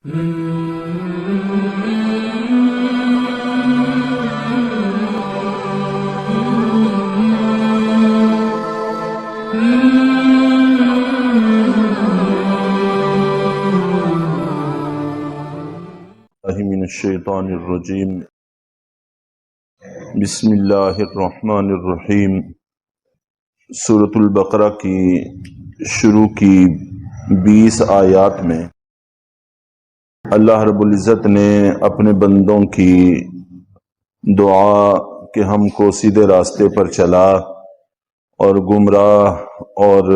من الشیطان الرجیم بسم اللہ الرحمن الرحیم۔ سورۃ البقرہ کی شروع کی 20 آیات میں اللہ رب العزت نے اپنے بندوں کی دعا کہ ہم کو سیدھے راستے پر چلا اور گمراہ اور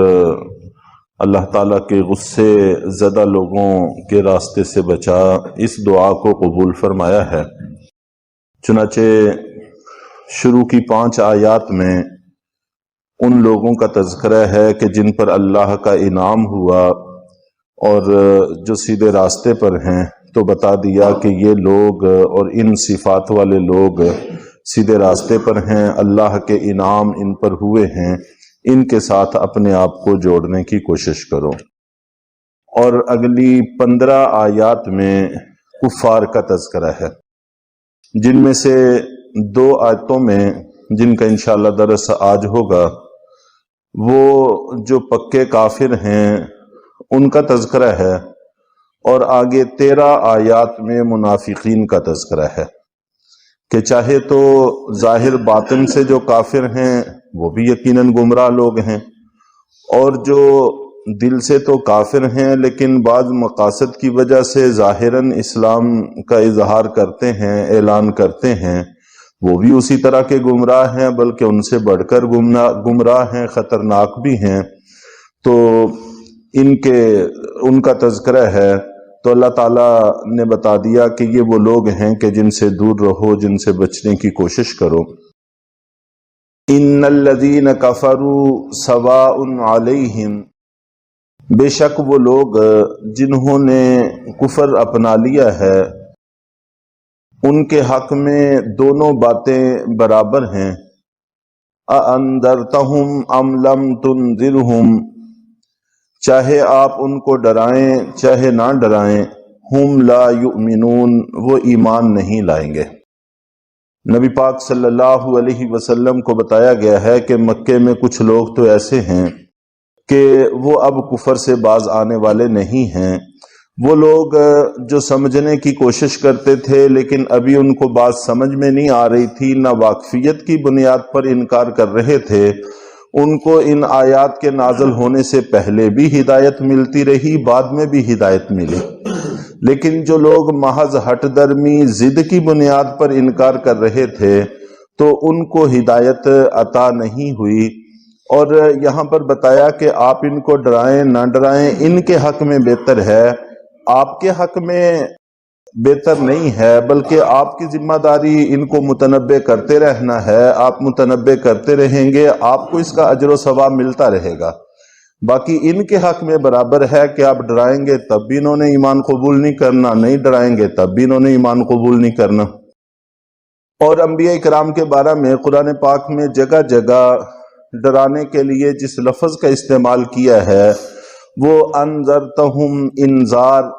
اللہ تعالیٰ کے غصے زدہ لوگوں کے راستے سے بچا، اس دعا کو قبول فرمایا ہے۔ چنانچہ شروع کی 5 آیات میں ان لوگوں کا تذکرہ ہے کہ جن پر اللہ کا انعام ہوا اور جو سیدھے راستے پر ہیں، تو بتا دیا کہ یہ لوگ اور ان صفات والے لوگ سیدھے راستے پر ہیں، اللہ کے انعام ان پر ہوئے ہیں، ان کے ساتھ اپنے آپ کو جوڑنے کی کوشش کرو۔ اور اگلی 15 آیات میں کفار کا تذکرہ ہے، جن میں سے 2 آیتوں میں جن کا انشاءاللہ درس آج ہوگا، وہ جو پکے کافر ہیں ان کا تذکرہ ہے، اور آگے 13 آیات میں منافقین کا تذکرہ ہے کہ چاہے تو ظاہر باطن سے جو کافر ہیں وہ بھی یقیناً گمراہ لوگ ہیں، اور جو دل سے تو کافر ہیں لیکن بعض مقاصد کی وجہ سے ظاہراً اسلام کا اظہار کرتے ہیں، اعلان کرتے ہیں، وہ بھی اسی طرح کے گمراہ ہیں، بلکہ ان سے بڑھ کر گمراہ ہیں، خطرناک بھی ہیں۔ تو ان کا تذکرہ ہے، تو اللہ تعالیٰ نے بتا دیا کہ یہ وہ لوگ ہیں کہ جن سے دور رہو، جن سے بچنے کی کوشش کرو۔ ان الذین کفروا سواء علیہم، بے شک وہ لوگ جنہوں نے کفر اپنا لیا ہے، ان کے حق میں دونوں باتیں برابر ہیں۔ اَأَنذَرْتَهُمْ أَمْ لَمْ تُنذِرْهُمْ، چاہے آپ ان کو ڈرائیں چاہے نہ ڈرائیں، ہم لا یؤمنون، وہ ایمان نہیں لائیں گے۔ نبی پاک صلی اللہ علیہ وسلم کو بتایا گیا ہے کہ مکے میں کچھ لوگ تو ایسے ہیں کہ وہ اب کفر سے باز آنے والے نہیں ہیں۔ وہ لوگ جو سمجھنے کی کوشش کرتے تھے لیکن ابھی ان کو بات سمجھ میں نہیں آ رہی تھی، نہ واقفیت کی بنیاد پر انکار کر رہے تھے، ان کو ان آیات کے نازل ہونے سے پہلے بھی ہدایت ملتی رہی، بعد میں بھی ہدایت ملی۔ لیکن جو لوگ محض ہٹ درمی ضد کی بنیاد پر انکار کر رہے تھے تو ان کو ہدایت عطا نہیں ہوئی۔ اور یہاں پر بتایا کہ آپ ان کو ڈرائیں نہ ڈرائیں، ان کے حق میں بہتر ہے، آپ کے حق میں بہتر نہیں ہے، بلکہ آپ کی ذمہ داری ان کو متنبع کرتے رہنا ہے۔ آپ متنبع کرتے رہیں گے، آپ کو اس کا اجر و ثواب ملتا رہے گا۔ باقی ان کے حق میں برابر ہے کہ آپ ڈرائیں گے تب بھی انہوں نے ایمان قبول نہیں کرنا، نہیں ڈرائیں گے تب بھی انہوں نے ایمان قبول نہیں کرنا۔ اور انبیاء کرام کے بارے میں قرآن پاک میں جگہ جگہ ڈرانے کے لیے جس لفظ کا استعمال کیا ہے وہ انذرتہم، انذار۔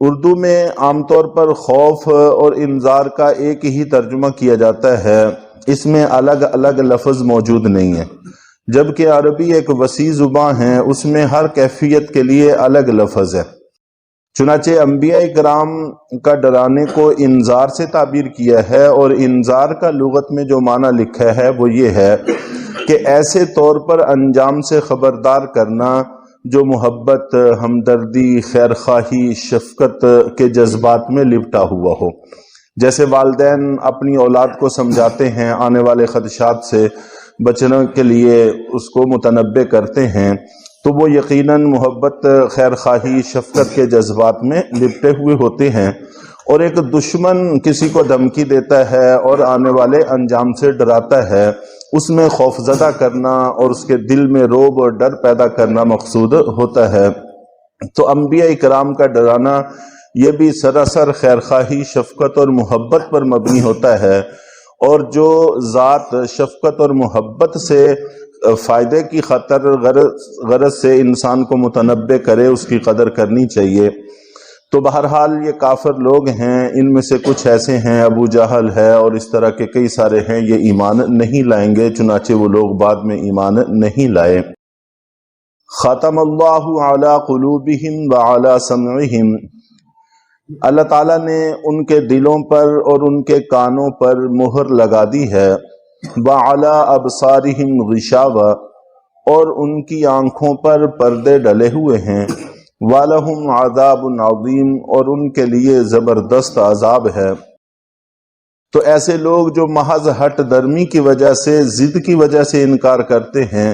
اردو میں عام طور پر خوف اور انذار کا ایک ہی ترجمہ کیا جاتا ہے، اس میں الگ الگ لفظ موجود نہیں ہے، جبکہ عربی ایک وسیع زبان ہے، اس میں ہر کیفیت کے لیے الگ لفظ ہے۔ چنانچہ انبیاء کرام کا ڈرانے کو انذار سے تعبیر کیا ہے، اور انذار کا لغت میں جو معنی لکھا ہے وہ یہ ہے کہ ایسے طور پر انجام سے خبردار کرنا جو محبت، ہمدردی، خیرخواہی، شفقت کے جذبات میں لپٹا ہوا ہو۔ جیسے والدین اپنی اولاد کو سمجھاتے ہیں، آنے والے خدشات سے بچنے کے لیے اس کو متنبع کرتے ہیں، تو وہ یقیناً محبت، خیرخواہی، شفقت کے جذبات میں لپٹے ہوئے ہوتے ہیں۔ اور ایک دشمن کسی کو دھمکی دیتا ہے اور آنے والے انجام سے ڈراتا ہے، اس میں خوف زدہ کرنا اور اس کے دل میں رعب اور ڈر پیدا کرنا مقصود ہوتا ہے۔ تو انبیاء کرام کا ڈرانا یہ بھی سراسر خیرخواہی، شفقت اور محبت پر مبنی ہوتا ہے، اور جو ذات شفقت اور محبت سے فائدے کی خاطر غرض سے انسان کو متنبع کرے، اس کی قدر کرنی چاہیے۔ تو بہرحال یہ کافر لوگ ہیں، ان میں سے کچھ ایسے ہیں، ابو جہل ہے اور اس طرح کے کئی سارے ہیں، یہ ایمان نہیں لائیں گے، چنانچہ وہ لوگ بعد میں ایمان نہیں لائے۔ ختم اللہ علی قلوبہم وعلی سمعہم، اللہ تعالیٰ نے ان کے دلوں پر اور ان کے کانوں پر مہر لگا دی ہے، وعلی ابصارہم غشاوہ، اور ان کی آنکھوں پر پردے ڈلے ہوئے ہیں، وَلَهُمْ عَذَابٌ عَظِيمٌ، اور ان کے لیے زبردست عذاب ہے۔ تو ایسے لوگ جو محض ہٹ درمی کی وجہ سے، ضد کی وجہ سے انکار کرتے ہیں،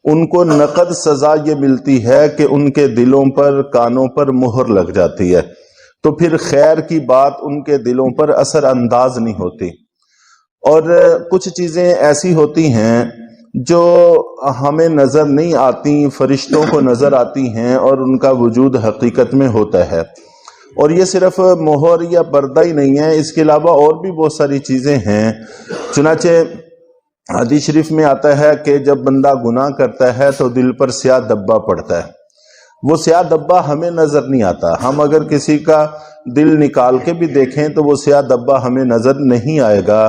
ان کو نقد سزا یہ ملتی ہے کہ ان کے دلوں پر، کانوں پر مہر لگ جاتی ہے، تو پھر خیر کی بات ان کے دلوں پر اثر انداز نہیں ہوتی۔ اور کچھ چیزیں ایسی ہوتی ہیں جو ہمیں نظر نہیں آتی، فرشتوں کو نظر آتی ہیں اور ان کا وجود حقیقت میں ہوتا ہے۔ اور یہ صرف مہر یا پردہ ہی نہیں ہے، اس کے علاوہ اور بھی بہت ساری چیزیں ہیں۔ چنانچہ حدیث شریف میں آتا ہے کہ جب بندہ گناہ کرتا ہے تو دل پر سیاہ دبا پڑتا ہے۔ وہ سیاہ دبا ہمیں نظر نہیں آتا، ہم اگر کسی کا دل نکال کے بھی دیکھیں تو وہ سیاہ دبا ہمیں نظر نہیں آئے گا،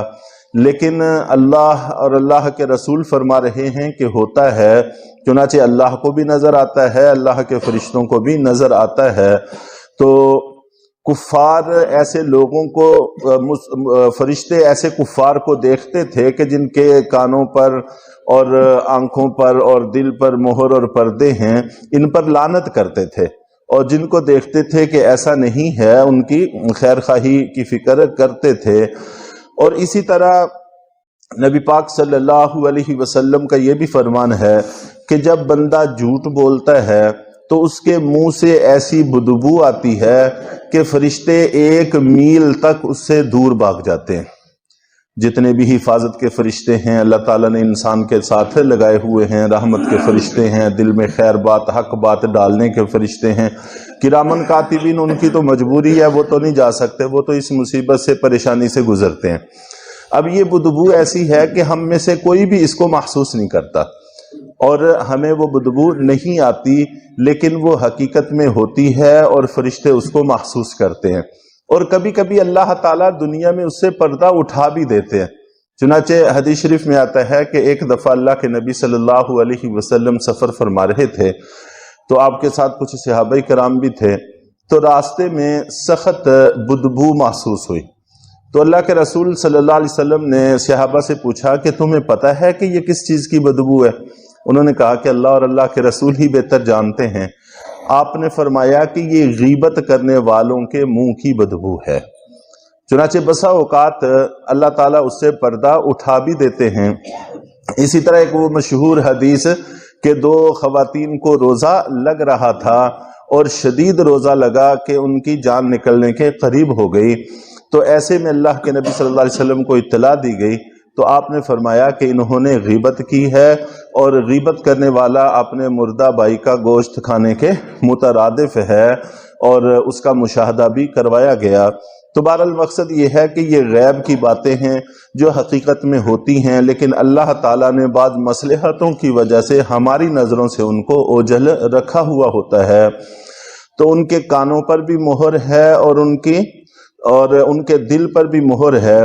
لیکن اللہ اور اللہ کے رسول فرما رہے ہیں کہ ہوتا ہے۔ چنانچہ اللہ کو بھی نظر آتا ہے، اللہ کے فرشتوں کو بھی نظر آتا ہے۔ تو کفار ایسے لوگوں کو، فرشتے ایسے کفار کو دیکھتے تھے کہ جن کے کانوں پر اور آنکھوں پر اور دل پر مہر اور پردے ہیں، ان پر لعنت کرتے تھے، اور جن کو دیکھتے تھے کہ ایسا نہیں ہے ان کی خیر خواہی کی فکر کرتے تھے۔ اور اسی طرح نبی پاک صلی اللہ علیہ وسلم کا یہ بھی فرمان ہے کہ جب بندہ جھوٹ بولتا ہے تو اس کے منہ سے ایسی بدبو آتی ہے کہ فرشتے 1 میل تک اس سے دور بھاگ جاتے ہیں۔ جتنے بھی حفاظت کے فرشتے ہیں اللہ تعالیٰ نے انسان کے ساتھ لگائے ہوئے ہیں، رحمت کے فرشتے ہیں، دل میں خیر بات، حق بات ڈالنے کے فرشتے ہیں، کرامن کاتبین، ان کی تو مجبوری ہے، وہ تو نہیں جا سکتے، وہ تو اس مصیبت سے، پریشانی سے گزرتے ہیں۔ اب یہ بدبو ایسی ہے کہ ہم میں سے کوئی بھی اس کو محسوس نہیں کرتا، اور ہمیں وہ بدبو نہیں آتی، لیکن وہ حقیقت میں ہوتی ہے اور فرشتے اس کو محسوس کرتے ہیں۔ اور کبھی کبھی اللہ تعالیٰ دنیا میں اس سے پردہ اٹھا بھی دیتے ہیں۔ چنانچہ حدیث شریف میں آتا ہے کہ ایک دفعہ اللہ کے نبی صلی اللہ علیہ وسلم سفر فرما رہے تھے، تو آپ کے ساتھ کچھ صحابہ کرام بھی تھے، تو راستے میں سخت بدبو محسوس ہوئی۔ تو اللہ کے رسول صلی اللہ علیہ وسلم نے صحابہ سے پوچھا کہ تمہیں پتہ ہے کہ یہ کس چیز کی بدبو ہے؟ انہوں نے کہا کہ اللہ اور اللہ کے رسول ہی بہتر جانتے ہیں۔ آپ نے فرمایا کہ یہ غیبت کرنے والوں کے منہ کی بدبو ہے۔ چنانچہ بسا اوقات اللہ تعالیٰ اس سے پردہ اٹھا بھی دیتے ہیں۔ اسی طرح ایک وہ مشہور حدیث کہ 2 خواتین کو روزہ لگ رہا تھا اور شدید روزہ لگا کہ ان کی جان نکلنے کے قریب ہو گئی، تو ایسے میں اللہ کے نبی صلی اللہ علیہ وسلم کو اطلاع دی گئی، تو آپ نے فرمایا کہ انہوں نے غیبت کی ہے، اور غیبت کرنے والا اپنے مردہ بھائی کا گوشت کھانے کے مترادف ہے، اور اس کا مشاہدہ بھی کروایا گیا۔ تو بہرحال مقصد یہ ہے کہ یہ غیب کی باتیں ہیں جو حقیقت میں ہوتی ہیں، لیکن اللہ تعالیٰ نے بعض مصلحتوں کی وجہ سے ہماری نظروں سے ان کو اوجھل رکھا ہوا ہوتا ہے۔ تو ان کے کانوں پر بھی مہر ہے اور ان کے دل پر بھی مہر ہے۔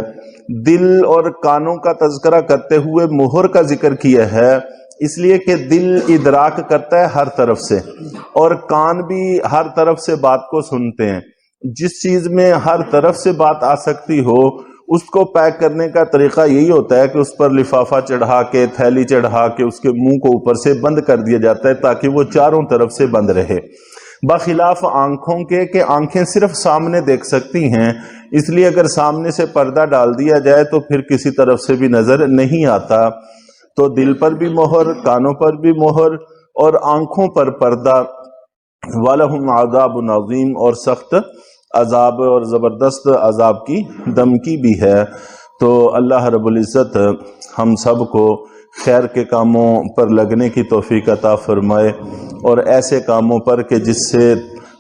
دل اور کانوں کا تذکرہ کرتے ہوئے مہر کا ذکر کیا ہے، اس لیے کہ دل ادراک کرتا ہے ہر طرف سے، اور کان بھی ہر طرف سے بات کو سنتے ہیں۔ جس چیز میں ہر طرف سے بات آ سکتی ہو اس کو پیک کرنے کا طریقہ یہی ہوتا ہے کہ اس پر لفافہ چڑھا کے، تھیلی چڑھا کے اس کے منہ کو اوپر سے بند کر دیا جاتا ہے تاکہ وہ چاروں طرف سے بند رہے، بخلاف آنکھوں کے کہ آنکھیں صرف سامنے دیکھ سکتی ہیں، اس لیے اگر سامنے سے پردہ ڈال دیا جائے تو پھر کسی طرف سے بھی نظر نہیں آتا۔ تو دل پر بھی مہر، کانوں پر بھی مہر اور آنکھوں پر پردہ، وَلَهُمْ عَذَابٌ عَظِيمٌ، اور سخت عذاب اور زبردست عذاب کی دھمکی بھی ہے۔ تو اللہ رب العزت ہم سب کو خیر کے کاموں پر لگنے کی توفیق عطا فرمائے، اور ایسے کاموں پر کہ جس سے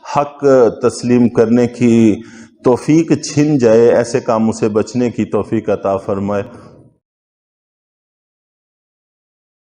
حق تسلیم کرنے کی توفیق چھن جائے، ایسے کاموں سے بچنے کی توفیق عطا فرمائے۔